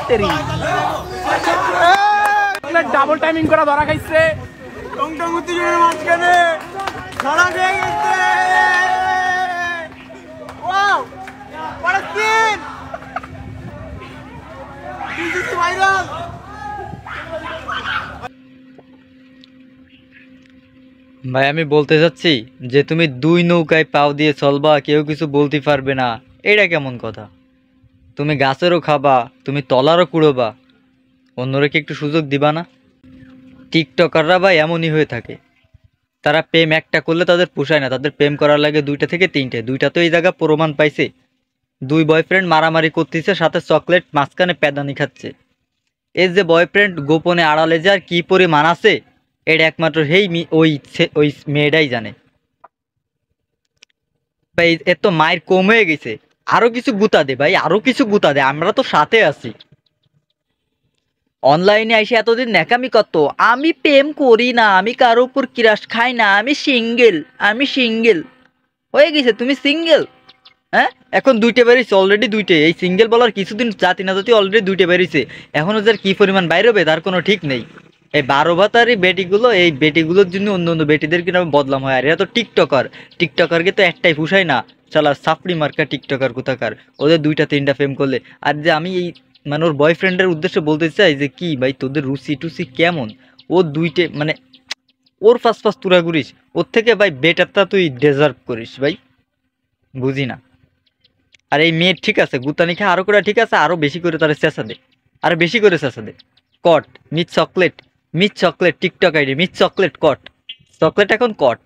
তেরি double timing করা ধরা খাইছে টং টং উত্তেজনার মাঝখানে ধরা খেয়ে গেছে ওয়াও পরের দিন ভাইরাল ভাই আমি বলতে চাচ্ছি যে তুমি দুই নৌকায় পাও দিয়ে চলবা কেউ কিছু বলতে পারবে না, এটা কেমন কথা? তুমি গাছেরও খাবা, তুমি তলারও কুড়োবা, অন্যরা কি একটু সুযোগ দিবা না? টিকটকাররা ভাই এমনই হয়ে থাকে, তারা প্রেম একটা করলে তাদের পোষায় না, তাদের প্রেম করার লাগে 2টা থেকে 3টে। 2টা তো এই জায়গা প্রমাণ পাইছে, 2 বয়ফ্রেন্ড মারামারি করতেছে, সাথে চকলেট মাঝখানে প্যাদানি খাচ্ছে। এই যে বয়ফ্রেন্ড গোপনে আড়ালে যার কি পরিমাণ আছে এটা একমাত্র ওই মেয়েটাই জানে। ভাই এর তো মায়ের কম হয়ে গেছে, আরো কিছু গুতা দে ভাই, আরো কিছু গুতা দে, আমরা তো সাথে আছি। অনলাইনে এসে এতদিন ন্যাকামি করতো, আমি প্রেম করি না, আমি কারো উপর ক্রাশ খাই না, আমি সিঙ্গেল হয়ে গেছে। তুমি সিঙ্গেল? হ্যাঁ, এখন 2টে বেরিয়েছে অলরেডি, 2টে। এই সিঙ্গেল বলার কিছুদিন জাতি না জাতি অলরেডি 2টে বেরিয়েছে, এখনো যার কি পরিমাণ বাইরে হবে তার কোনো ঠিক নেই। এই 12 ভাতারি বেটিগুলো, এই বেটিগুলোর জন্য অন্য অন্য বেটিদের কিনা বদলাম হয়। আর এরা তো টিকটকারকে তো একটাই ফুসাই না, চালা সাপড়ি মার্কা টিকটকার কোথাকার, ওদের 2টা 3টা ফেম করলে। আর যে আমি এই মানে ওর বয়ফ্রেন্ডের উদ্দেশ্যে বলতে চাই যে কি ভাই তোদের রুচি টুচি কেমন? ও 2টে মানে ওর ফাঁস তুরা করিস, ওর থেকে ভাই বেটারটা তুই ডিজার্ভ করিস ভাই, বুঝি না। আর এই মেয়ে ঠিক আছে গুতানি খা আরো করে, ঠিক আছে আরো বেশি করে তারা চেঁচা দে, আরো বেশি করে চেঁচা দে। Cut miss chocolate TikTok ID miss chocolate cut, chocolate এখন কট।